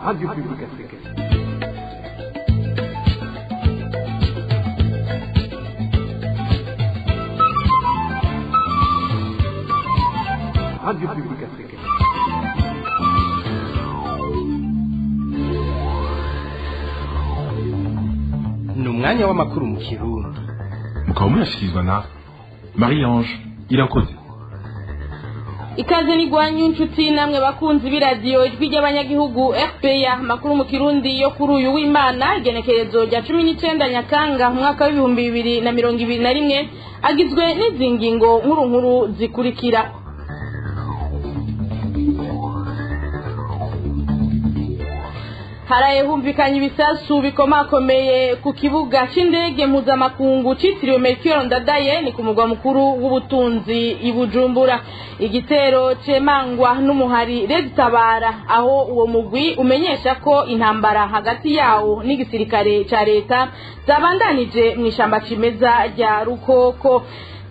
Radio Publique Africaine. Radio Publique Africaine. Ni umwanya w'amakuru mu Kirundi. Mukaba murashyikirizwa na Marie-Ange Irakoze. Ikaze nigwanyu inshuti namwe bakunzi b'iradiyo ijwi ry'abanyagihugu RPA makuru mu Kirundi yo kuri uyu w'Imana igenekerezo rya 19 Nyakanga mu mwaka w'ibihumbi 2021 agizwe n'izingingo nkuru zikurikira. Haraye humvikanye ibisasu bikomakomeye ku kibuga c'indege mpuzamakungu citiriwe Melchior Ndadaye ni ku mugwa mukuru w'ubutunzi i Bujumbura. Igitero cemangwa n'umuhari Red Tabara aho uwo mugwi umenyesha ko intambara hagati yawo n'igisirikare ca leta zabandanije mw'ishamba cimeza rya Rukoko.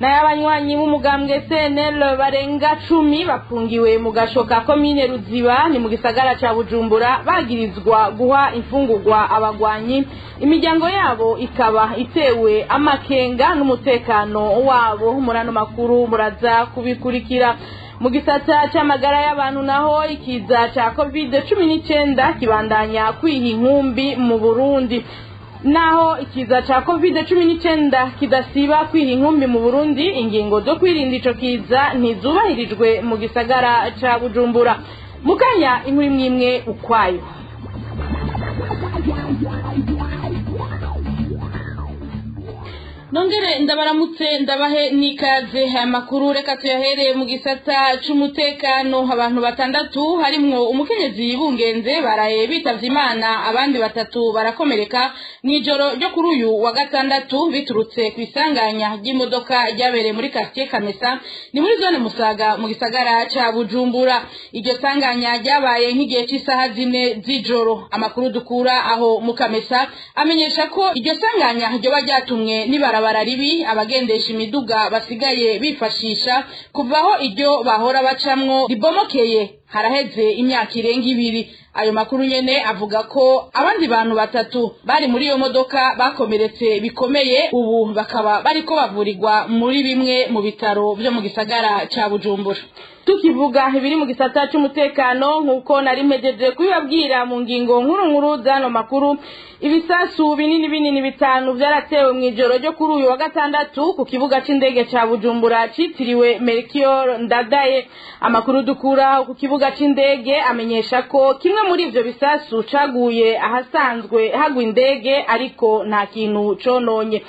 N'abanywanyi b'umugambwe CNL barenga 10 bafungiwe mu gashoka komine Ruziba ni mu gisagara ca Bujumbura bagirizwa guha imfungurwa abagwanyi imiryango yabo ikaba itewe amakenga n'umutekano wabo. Murano makuru muraza kubikurikira. Mu gisata c'amagara y'abantu naho ikiza ca COVID-19 kibandanya kwiha inkumbi mu Burundi. Naho ikiza cha COVID-19 kidasiba kwiha inkumbi mu Burundi, ingingo zo kwirinda ico kiza ntizubahirijwe mu gisagara ca Bujumbura. Mukanya inkuru imwe ukwayo. Nongere ndabaramutse ndabahe nikaze amakuru reka tuyahereye mu gisata c'umutekano. Abantu batandatu harimwo umukenyezi yibungenze baraye bitavye Imana, abandi batatu barakomereka n'ijoro ryo kuri uyu wa gatandatu biturutse kwisanganya ry'imodoka ryabereye muri quartier Kamesa ni muri zone Musaga mu gisagara ca Bujumbura. Iryo sanganya ryabaye nk'igihe c'isaha 4 z'ijoro. Amakuru dukura aho mu Kamesa amenyesha ko iryo sanganya ryo bajyatumwe nibara bararibi abagendesha imiduga basigaye bifashisha kuvaho iryo bahora bacamwo ribomokeye haraheze imyaka irenga 2. Ayo makuru nyene avuga ko abandi bantu batatu bari muri iyo modoka bakomeretse bikomeye, ubu bakaba bariko bavurirwa muri bimwe mu bitaro byo mu gisagara ca Bujumbura. Tukivuga ibiri mu gisata c'umutekano nkuko nari mpejeje kubibabwira mu ngingo nkuru zano makuru, ibisasu binini bitanu vyaratewe mw'ijoro ryo kuri uyu wa gatandatu ku kibuga c'indege ca Bujumbura citiriwe Melchior Ndadaye. Amakuru dukura ku kibuga c'indege amenyesha ko kimwe muri ivyo bisasu caguye ahasanzwe hagwa indege ariko nta kintu cononye.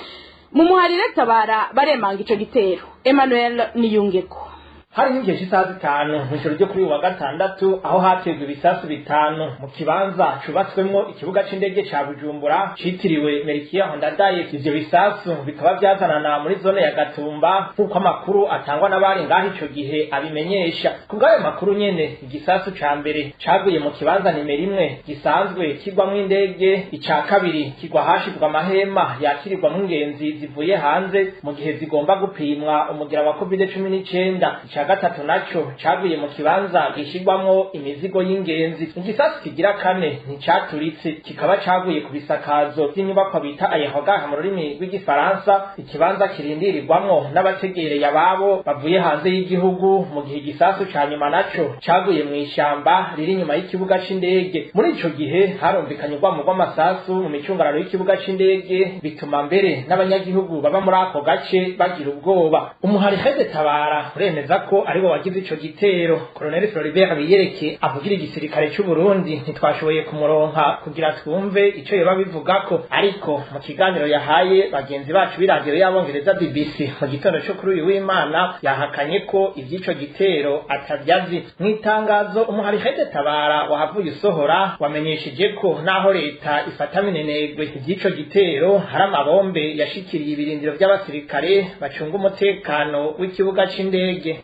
Mu muharire Tabara baremanga ico gitero. Emmanuel Niyungeko. Hari nk'igihe cy'isaha 5 mu ijoro ryo kuri wa gatandatu aho hategwa ibisasu 5 mu kibanza cubatswemwo ikibuga c'indege ca Bujumbura citiriwe Melchior Ndadaye. Ivyo bisasu bikaba byazanana muri zone ya Gatumba kuko amakuru atangwa n'abari ngaho ico gihe abimenyesha. Kubw'ayo makuru nyene igisasu ca mbere caguye mu kibanza nimero 1 gisanzwe kigwamwo indege, ica kabiri kigwa hashirwa amahema yakirirwamwo ingenzi zivuye hanze mu gihe zigomba gupimwa umugira wa COVID-19. Gatatu naco caguye mu kibanza gishirwamwo imizigo y'ingenzi. Igisasu kigira 4 nticaturitse kikaba caguye ku bisakazo by'inyubako bita ayahoga mu rurimi rw'igifaransa, ikibanza kirindirirwamwo n'abategereye ababo bavuye hanze y'igihugu, mu gihe igisasu ca nyuma naco caguye mu ishamba riri nyuma y'ikibuga c'indege. Muri ico gihe harumvikanye urwamo rw'amasasu mu micungararo y'ikibuga c'indege bituma mbere n'abanyagihugu baba muri ako gace bagira ubwoba. Umuhari Red Tabara uremeza ko aribo wagize ico gitero. Colonel Floribert Biyereke avugira igisirikare c'u Burundi ntitwashoboye kumuronka kugira twumve ico yoba bivugako, ariko mu kiganiro yahaye bagenzi bacu b'iradiyo y'abongereza BBC mu gitondo cyo kuri uyu w'Imana yahakanye ko ivy'ico gitero atavyazi. Mw'itangazo umuhari Red Tabara wahavuye usohora wamenyesheje ko naho leta ifata minenegwe ivy'ico gitero hari amabombe yashikiriye ibirindiro by'abasirikare bacunga umutekano w'ikibuga c'indege.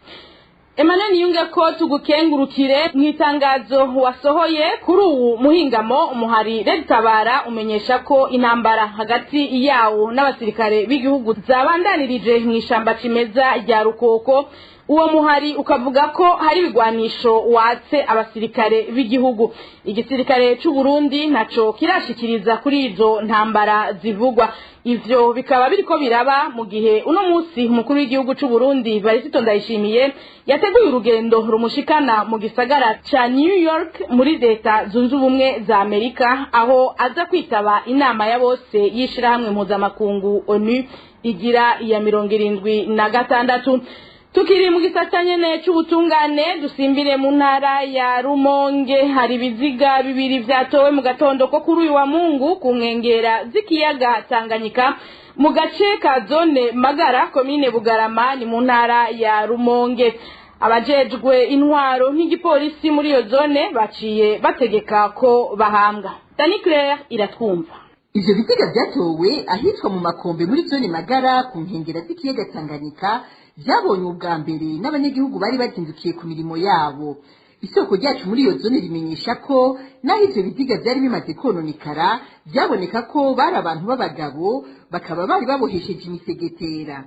Emmanuel Niyungeko tugukengurukire. Mwitangazo wasohoye kuri uwu muhingamo umuhari Red Tabara umenyesha ko intambara hagati yawo n'abasirikare b'igihugu zabandanirije mw'ishamba cimeza rya Rukoko uwo muhari ukavuga ko hari ibigwanisho watse abasirikare b'igihugu. Igisirikare c'u Burundi naco kirashikiriza kuri izo ntambara zivugwa. Ivyo bikaba biriko biraba mu gihe uno musi umukuru w'igihugu c'u Burundi Varisito Ndayishimiye yateguye urugendo rumushikana mu gisagara ca New York muri leta zunze ubumwe za Amerika, aho aza kwitaba inama ya bose y'ishirahamwe mpuzamakungu ONU igira iya 76. Tukiri mu gisata nyene c'ubutungane dusimbire mu ntara ya Rumonge, hari ibiziga bibiri vyatowe mu gatondo ko kuri uyu wa Mungu ku nkengera z'ikiyaga Tanganyika mu gace ka zone Magara komine Bugarama ni mu ntara ya Rumonge. Abajejwe intwaro nk'igipolisi muri iyo zone baciye bategeka ko bahambwa. Dani Claire iratwumva. Ivyo biziga vyatowe ahitwa mu makombe muri zone Magara ku nkengera z'ikiyaga Tanganyika vyabonye ubwa mbere n'abanyagihugu bari bazindukiye ku mirimo yabo. Isoko ryacu muri iyo zone rimenyesha ko naho ivyo biziga vyari bimaze kononekara vyaboneka ko bari abantu b'abagabo, bakaba bari babohesheje imisegetera.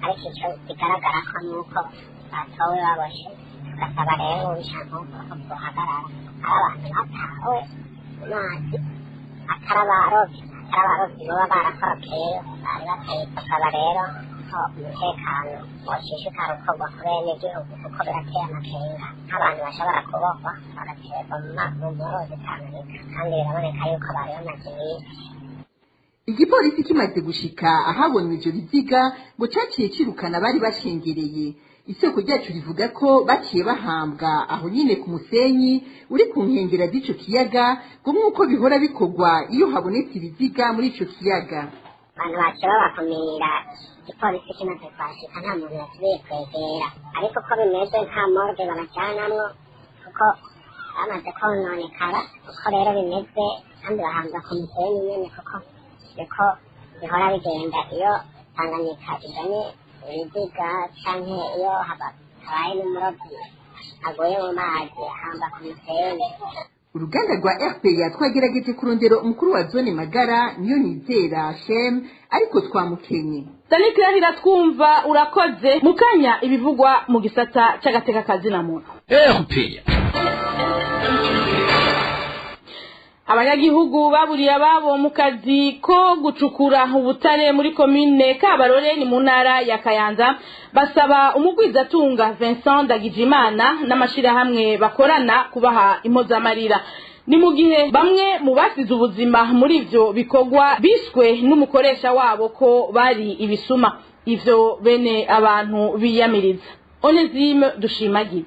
ariko icyo bigaragara ko nuko batowe baboshe tugasaba rero bishanko ko buhagarara abantu batawe mazi atarabarovyi baba barakorokeye bari bateye tukaba rero ko umutekano woshishikara ukorwa ku benegihugu kuko birateye amakenga nk'abantu bashobora kubohwa bagaterwa mu muruzi Tanganyika kandi biraboneka yuko bari bamaze iminsi. Igipolisi kimaze gushika ahabonye ivyo biziga ngo caciye cirukana bari bashengereye. Isoko ryacu rivuga ko baciye bahambwa aho nyine ku musenyi uri ku nkengera z'ico kiyaga ngo nk'uko bihora bikorwa iyo habonetse ibiziga muri ico kiyaga. Abantu baciye babakumira, igipolisi kimaze kwashika nta muntu yasubiye kwegera, ariko ko bimeze nta morgue babajyanamwo kuko bamaze kononekara. Uko rero bimeze kandi bahambwa ku musenyi nyene kuko niko bihora bigenda iyo Tanganyika ijanye ibiziga canke iyo habaye n'umurovyi agoye mu mazi ahamba ku musenyi. Uruganda rwa RPA twagerageje kurondera umukuru wa zone Magara niyo nizera Shem ariko twamukenye. Danikira hiratwumva urakoze mukanya ibivugwa mu gisata c'agateka kazi na muntu. RPA Abanyagihugu baburiye ababo mu kazi ko gucukura ubutare muri komine Kabarore ni mu ntara ya Kayanza basaba umugwizatunga Vincent Ndagijimana n'amashirahamwe bakorana kubaha impozamarira. Ni mu gihe bamwe mu basize ubuzima muri ivyo bikorwa bishwe n'umukoresha wabo ko bari ibisuma. Ivyo bene abantu biyamiriza. Onezime Dushimagize.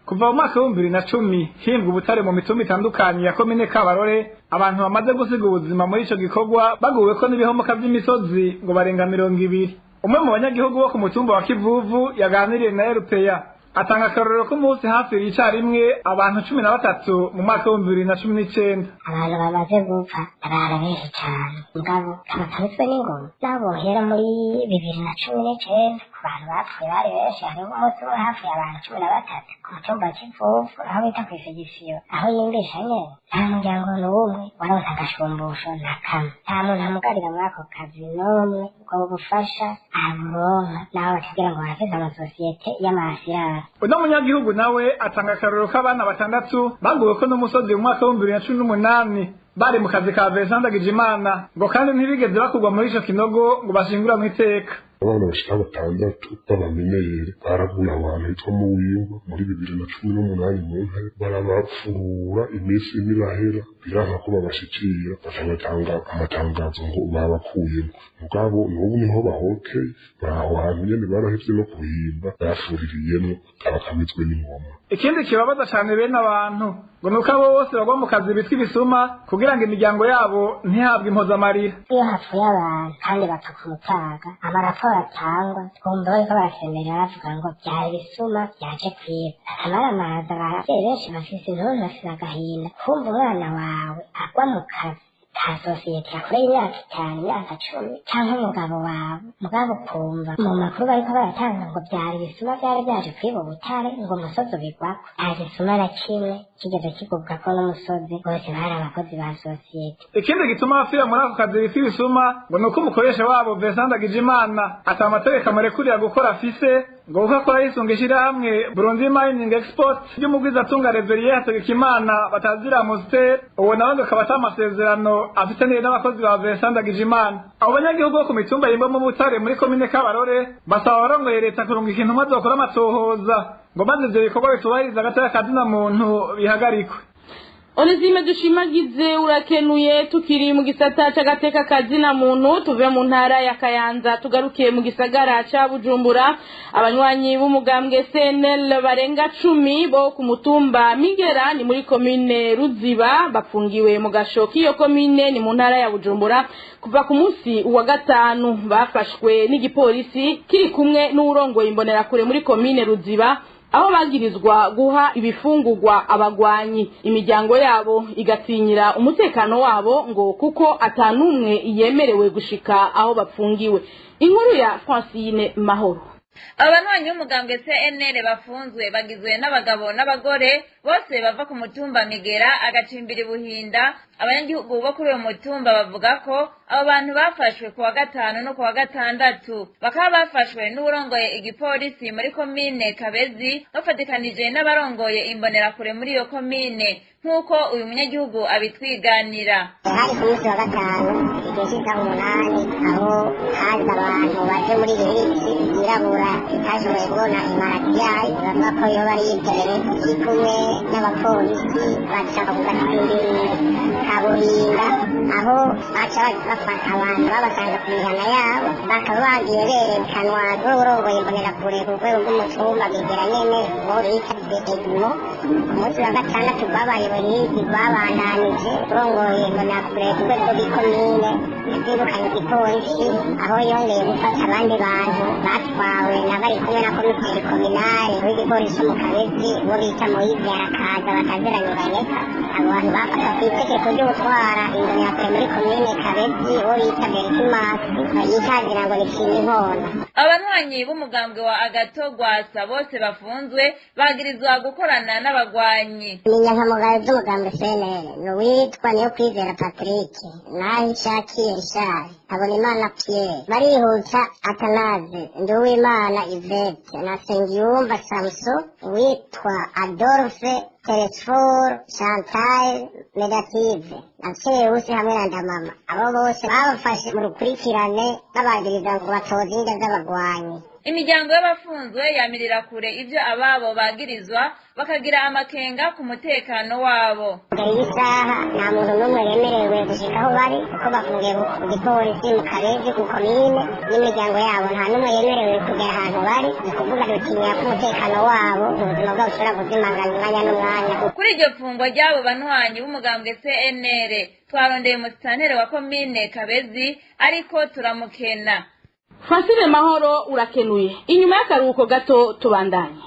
Kuva mu mwaka wa 2010 himbwa ubutare mu mitumba itandukanye ya komine Kabarore, abantu bamaze gusiga ubuzima muri ico gikorwa baguwe ko n'ibihomoka vy'imisozi ngo barenga 200. Umwe mu banyagihugu bo ku mutumba wa Kivuvu yaganiriye na RPA atanga akarorero ko munsi hafi y'icarimwe abantu 13 mu mwaka wa 2019. Abantu bamaze gupfa bararabeshe cyane mugabo kamatitswe n'ingoma nabohera muri 2019 ku bantu bapfuye bari benshi, hariho umunsi wo hafi y'abantu 13 ku mutumba wa Kivuvu aho bita kw'Isegisiyo aho yimbisha nyene nta muryango n'umwe waronse agashumbusho na kamwe, nta muntu amugarira muri ako kazi n'umwe ubwo bufasha aburonka naho batagira ngo barafise amasosiyete y'amasirara. Uno munyagihugu nawe atanga akarorero k'abana 6 baguwe ko n'umusozi mu mwaka wa 2018 bari mu kazi ka Vincent Ndagijimana ngo kandi ntibigeze bakugwa muri ico kinogo ngo bashingura mu iteka. Abana bashika 6 b'abamenyere baraguye abantu hitwa mu Wimba muri 2018 mu ntare barabapfurura iminsi n'irahera biranka ko babashikira batanga amatangazo ngo babakuyemo mugabo n'ubu niho bahokeye baraho hantu nyene barahevye no kuhimba bafuririyemo abakamitswe n'ingoma. Ikindi kibabaza cyane bene abantu ngo nuko abo bose bagwa mu kazi bitwa ibisuma kugira ngo imiryango yabo ntihabwe impozamarira. Iyo hapfuye abantu kandi bapfa ku mutaga amaraporo atangwa twumva bariko barasemerera bavuga ngo byari ibisuma byaje kwiba. Akamaramaza abavyeyi benshi bafise intuntu bafise agahinda kumva umwana wawe agwa mu kazi nta sosiyete yakora imyaka 5 imyaka 10 cyangwa umugabo wawe mugabo kumva mu makuru bariko baratanga ngo byari bisuma byari byaje kwiba ubutare ngo umusozi ubigwako nta gisuma na kimwe kigeze kigubwa ko n'umusozi bose bari abakozi ba sosiyete. Ikindi gituma bafira muri ako kazi bita ibisuma ngo nuko umukoresha wabo Vincent Ndagijimana ata amategeko amurekurira gukora afise ngo kuko akora yisunga ishirahamwe Burundi Mining Export ry'umugwiza atunga Reverie Hategekimana batazira Monster uwo nawe ngo akaba amasezerano afite n'abakozi ba Vincent Ndagijimana. Abo banyagihugu bo ku mitumba yimba mu Butare muri komine Kabarore basaba abarongoye leta kurunga ikintu maze bakora amatohoza ngo maze ivyo bikorwa bitubahiriza agateka kazina muntu bihagarikwe. Onezime dushimagize urakenuye tukiri mu gisata c'agateka kazina muntu tuve mu ntara ya Kayanza tugarukiye mu gisagara ca Bujumbura. Abanywanyi b'umugambwe CNL barenga 10 bo ku mutumba Migera ni muri komine Ruziba bafungiwe mu gasho k'iyo komine ni mu ntara ya Bujumbura kuva ku munsi wa gatanu bafashwe n'igipolisi kiri kumwe n'urongoye imbonerakure muri komine Ruziba aho bagirizwa guha ibifungurwa abagwanyi. Imiryango yabo igatinyira umutekano wabo ngo kuko atanumwe yemerewe gushika aho bapfungiwe. Inkuru ya Francine Mahoro. Abanywanyi b'umugambwe CNL bafunzwe bagizwe n'abagabo n'abagore bose bava ku mutumba Migera agacimbira Buhinda. Abanyagihugu bo kuri uwo mutumba bavuga ko abo bantu bafashwe ku wa gatanu no ku wa gatandatu bakaba bafashwe n'urongoye igipolisi muri komine Kabezi bafatikanije n'abarongoye imbonerakure muri iyo komine nk'uko uyu munyagihugu abitwiganira. Hari ku munsi wa gatanu igihe cy'isaha 8 aho haza abantu baje muri Birisi yirabura itashoboye kubona imarati yayo bavuga ko yo bari yitere kumwe n'abapolisi bashaka kugatsindira Kaburinda aho baca bafata abantu babasanga ku mihana yabo bakaba bagiye berekanwa n'urongoye imbonerakure ku rwego rw'umutumba Migera nyene bo bita Begimo. Umunsi wa gatandatu babaye abarinzi babandanije urongoye imbonerakure ku rwego rw'ikomine yabyirukanye igipolisi aho yongeye gufata abandi bantu batwawe n'abari kumwe na komiseri kominari w'igipolisi mu Kabezi bo bita Moise Arakaza bataziranyuranye. Abo bantu bafata ku itegeko ryo gutwara imbonerakure muri komine Kabezi bo bita Berikimasi yitagira ngo ni Kinihona. Abanywanyi b'umugambwe wa Agato Gwasa bose bafunzwe bagirizwa gukorana n'abagwanyi. Inyankamugayo z'umugambwe CNL ni witwa Niyo Kwizera Patrick Nahishakiye Richard Habonimana Pierre Barihuta Atanaze Nduwimana Yvette na Sengiyumva Samson witwa Adolphe Telesfor Chantal Negative na Cheusi hamwe na Ndamama. Abo bose babafashe mu rukurikirane babagiriza ngo batoze inda z'abagwanyi. Imiryango y'abafunzwe yamirira kure ivyo ababo bagirizwa bakagira amakenga ku mutekano wabo. Iyi saha nta muntu n'umwe yemerewe gushika aho bari kuko bafungiye ku gipolisi mu Kabezi ku komine n'imiryango yabo nta n'umwe yemerewe kugera ahantu bari ni kuvuga dutinya ko umutekano wabo ubuzima bwabo ushobora kuzimangana umwanya n'umwanya. Kuri iryo fungwa ry'abo banywanyi b'umugambwe CNL twarondeye umusitanteri wa komine Kabezi ariko turamukena. Francine Mahoro urakenuye. Inyuma y'akaruhuko gato tubandanye.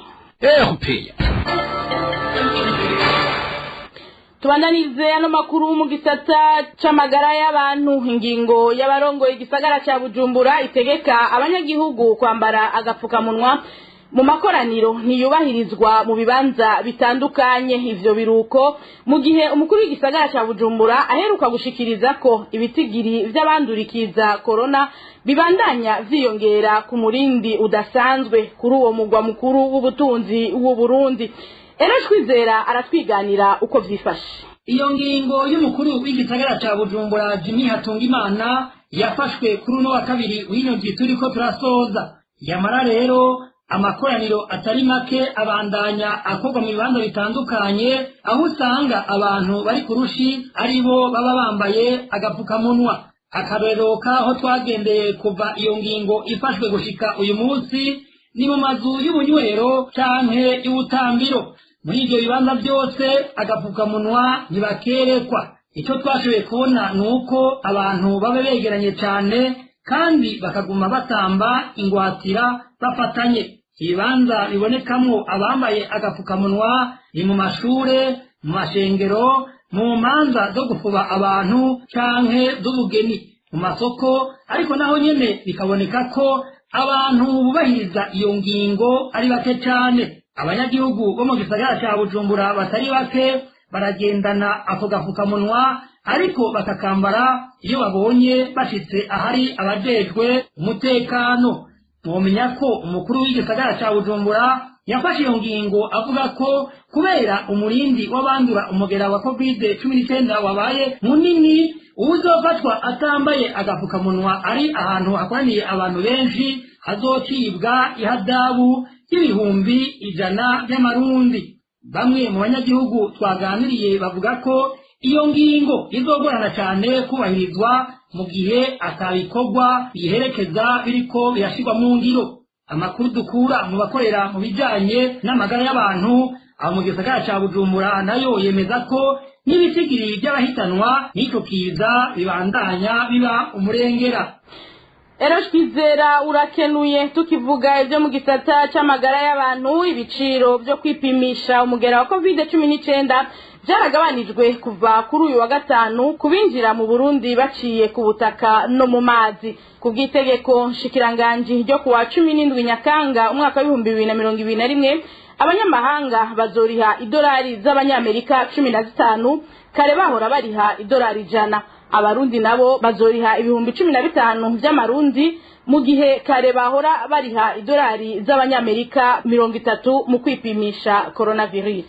Tubandanize ano makuru mu gisata c'amagara y'abantu. Ingingo y'abarongoye igisagara ca Bujumbura itegeka abanyagihugu kwambara agapfukamunwa mu makoraniro ntiyubahirizwa mu bibanza bitandukanye. Ivyo biruko mu gihe umukuru w'igisagara ca Bujumbura aheruka gushikiriza ko ibitigiri vy'abandurikiza corona bibandanya vyiyongera ku murindi udasanzwe kuri uwo mugwa mukuru w'ubutunzi w'u Burundi. Twizera aratwiganira uko vyifashe. Iyo ngingo y'umukuru w'igisagara ca Bujumbura Jimmy Hatungimana yafashwe kuri uno wa kabiri w'ino gihe turiko turasoza. Yamara rero amakoraniro atari make abandanya akorwa mu bibanza bitandukanye aho usanga abantu bari kurushi ari bo baba bambaye agapfukamunwa. Akarero kaho twagendeye kuva iyo ngingo ifashwe gushika uyu munsi ni mu mazu y'ubunywero canke y'ubutambiro. Muri ivyo bibanza byose agapfukamunwa ntibakerekwa. Ico twashoboye kubona nuko abantu baba begeranye cane kandi bakaguma batamba ingwatira bafatanye. Ibibanza bibonekamwo abambaye agapfukamunwa ni mu mashure, mu mashengero, mu manza zo gufuba abantu canke z'ubugeni mu masoko, ariko naho nyene bikaboneka ko abantu bubahiriza iyo ngingo ari bake cane. Abanyagihugu bo mu gisagara ca Bujumbura batari bake baragendana ako gafukamunwa, ariko bakakambara iyo babonye bashitse ahari abajejwe umutekano. Mwomenya ko umukuru w'igisagara ca Bujumbura yafashe iyo ngingo avuga ko kubera umurindi w'abandura umugera wa COVID-19 wabaye munini, uwuzofatwa atambaye agafukamunwa ari ahantu hakoraniye abantu benshi hazocibwa ihadabu y'ibihumbi 100 by'amarundi. Bamwe mu banyagihugu twaganiriye bavuga ko iyo ngingo izogorana cyane kubahirizwa mu gihe atabikorwa biherekeza biriko birashirwa mu ngiro. Amakuru dukura mu bakorera mu bijanye n'amagara y'abantu aho mu gisagara ca Bujumbura nayo yemeza ko n'ibisigiri by'abahitanwa n'ico kiza bibandanya biba umurengera. Twizera urakenuye. Tukivuga ibyo mu gisata c'amagara y'abantu, ibiciro byo kwipimisha umugera wa COVID-19 byaragabanijwe kuva kuri uyu wa gatanu kubinjira mu Burundi baciye ku butaka no mu mazi. Ku bw'itegeko nshikiranganji ryo kuwa 17 Nyakanga umwaka wa 2021, abanyamahanga bazoriha idolari z'abanyamerika 15, kare bahora bariha idolari 100. Abarundi nabo bazoriha ibihumbi 15 by'amarundi, mu gihe kare bahora bariha idolari z'abanyamerika 30 mu kwipimisha coronavirus.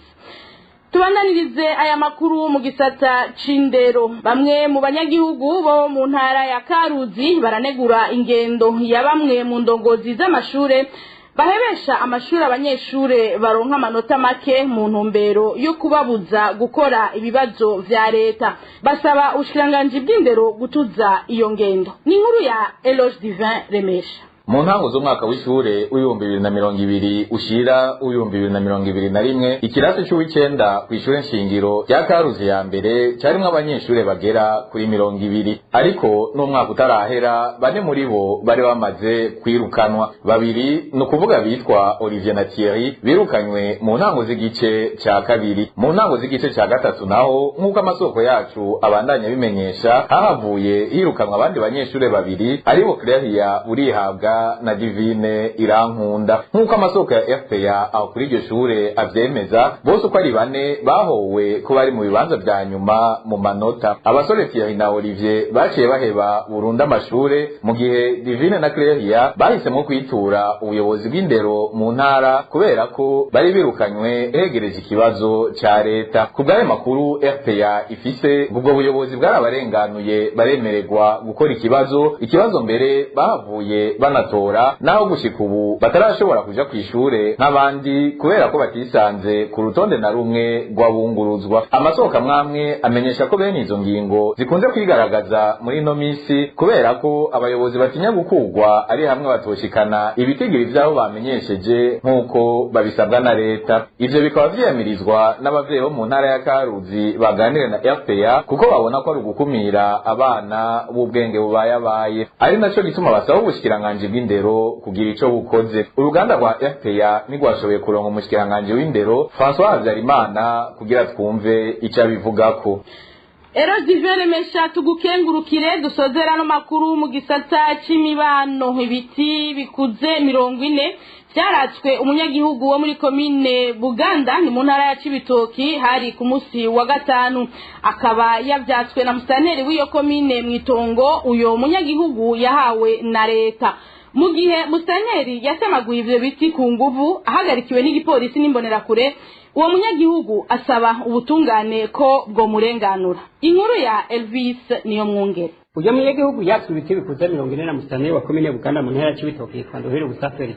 Tubandanirize aya makuru mu gisata c'indero. Bamwe mu banyagihugu bo mu ntara ya Karuzi baranegura ingendo ya bamwe mu ndongozi z'amashure bahebesha amashuri abanyeshure baronka amanota make mu ntumbero yo kubabuza gukora ibibazo vya leta. Basaba ubushikiranganji bw'indero gutuza iyo ngendo. Ni inkuru ya Eloge Divin Remesha. Mu ntango z'umwaka w'ishure w'ibihumbi 2020 ushira w'ibihumbi 2021, ikirasi c'uw'icenda kw'ishure nshingiro rya Karuzi ya mbere carimwo abanyeshure bagera kuri 20, ariko n'umwaka utarahera bane muri bo bari bamaze kwirukanwa. Babiri ni ukuvuga bitwa Olivier na Thierry birukanywe mu ntango z'igice ca kabiri. Mu ntango z'igice ca gatatu naho nk'uko amasoko yacu abandanya bimenyesha, hahavuye hirukanwa abandi banyeshure babiri aribo Claria Burihabwa na Divine Irankunda. Nk'uko amasoko ya FPA aho kuri iryo shure avyemeza, bose uko ari bane bahowe ko bari mu bibanza vya nyuma mu manota. Abasore Thierry na Olivier baciye baheba burundu amashure, mu gihe Divine na Claria bahisemo kwitura ubuyobozi bw'indero mu ntara kubera ko bari birukanywe hegereje ikibazo ca leta. Ku bw'ayo makuru FPA ifise, ubwo buyobozi bwarabarenganuye baremererwa gukora ikibazo mbere bahavuye banatora, naho gushika ubu batarashobora kuja kw'ishure nk'abandi kubera ko batisanze ku rutonde na rumwe rw'abunguruzwa. Amasoko amwamwe amenyesha ko bene izo ngingo zikunze kwigaragaza muri ino misi kubera ko abayobozi batinya gukugwa ari hamwe batoshikana ibitigiri vy'aho bamenyesheje nk'uko babisabwa na leta. Ivyo bikaba vyiyamirizwa n'abavyeyi bo mu ntara ya Karuzi baganire na FPA kuko babona ko ari ugukumira abana b'ubwenge bubayabaye, ari naco gituma basaba ubushikiranganji bw'indero kugira ico bukoze. Uruganda rwa FPA nigwashoboye kuronka umushikiranganji w'indero François Habyarimana kugira twumve ico abivugako. Divine Mesha, tugukengurukire. Dusozera no makuru mu gisata c'imibano. Ibiti bikuze 40 byaratswe umunyagihugu wo muri komine Buganda ni mu ntara ya Cibitoki hari ku musi wa gatanu, akaba yavyatswe na musitanteri w'iyo komine mwitongo uyo munyagihugu yahawe na leta. Mu gihe musitanteri yasemaguye ivyo biti ku nguvu ahagarikiwe n'igipolisi n'imbonerakure, uwo munyagihugu asaba ubutungane ko bwo murenganura. Inkuru ya Elvis niyo mwungere. Uyo munyagihugu yatswe ibiti bikuze 40 na musitanteri wa komine Buganda mu ntara ya Cibitoki yitwa Nduhire Gustave.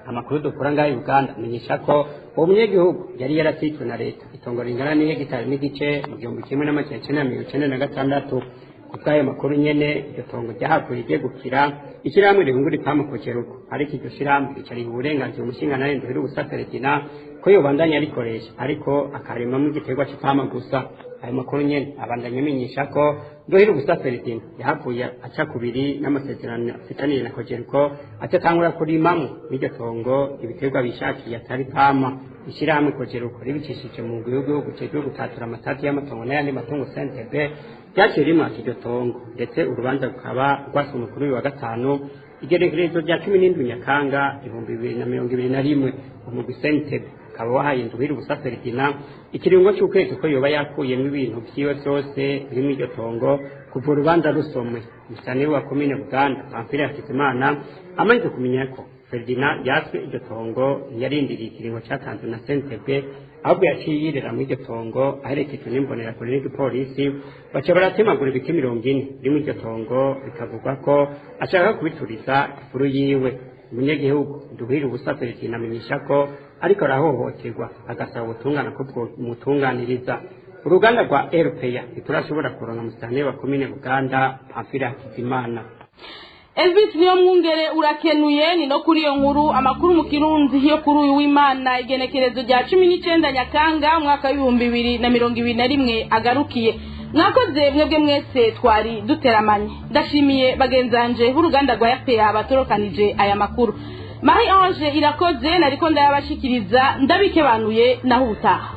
Amakuru dukura ngaho Uganda amenyesha ko uwo munyagihugu yari yaratsitswe na leta itongo ringana n'hegitari n'igice mu 1996. Kutwaye makuru nyene iryo tongo ryahakuye ryegukira ishyirahamwe rihungura ipampa ku Kiruko, ariko iryo shyirahamwe ricariha uburenganzira umushingantahe Nduhire Gustave ko yobandanya arikoresha, ariko akarimamwo igiterwa c'ipampa gusa. Ayo makuru nyene abandanya amenyesha ko Nduhire Gustave yahakuye aca kubiri n'amasezerano afitaniye na Kojeruko atatangura kurimamwo n'iryo tongo ibiterwa bishakiye atari pampa. ishyirahamwe kojeruko ribicishije mu gihugu cyo gutatura amatati y'amatongo n'ayandi matongo CNTB ryaciye rimwaka iryo tongo ndetse urubanza rukaba rwasomwe kuri uyu wa gatanu igerekerezo rya 17 Nyakanga 2021 umugwi CNTB ukaba wahaye Nduhira ubusa Ferdinand ikiringo cy'ukwezi ko yoba yakuyemo ibintu vyiwe byose birimo iryo tongo kuva urubanza rusomwe umusanire wa komine Buganda Pamphile Hakizimana amaze kumenya ko Ferdinand yaswe iryo tongo yarindiriye ikiringo cyatanzwe na CNTB ahubwo yaciye yirera mu iryo tongo aherekejwe n'imbonera kuri n'igipolisi baca baratemagura ibiti 40 rimwe iryo tongo bikavugwa ko ashaka kubituriza ifuru yiwe umunyagihugu Nduhira ubusa Ferdinand amenyesha ko ariko arahohoterwa agasaba ubutungane ko bwomutunganiriza uruganda rwa RPA ntiturashobora kuronka umusanire wa komine Buganda Pamphile Hakizimana. Elvis niyo mwungere urakenuye ni no kuri iyo nkuru amakuru mu Kirundi yo kuri uyu w'Imana igenekerezo rya 19 Nyakanga mwaka w'2021 agarukiye mwakoze mwebwe mwese twari duteramanye ndashimiye bagenzanje b'uruganda rwa RPA batorokanije aya makuru Marie Ange irakoze nariko ndayabashikiriza ndabikebanuye naho utaha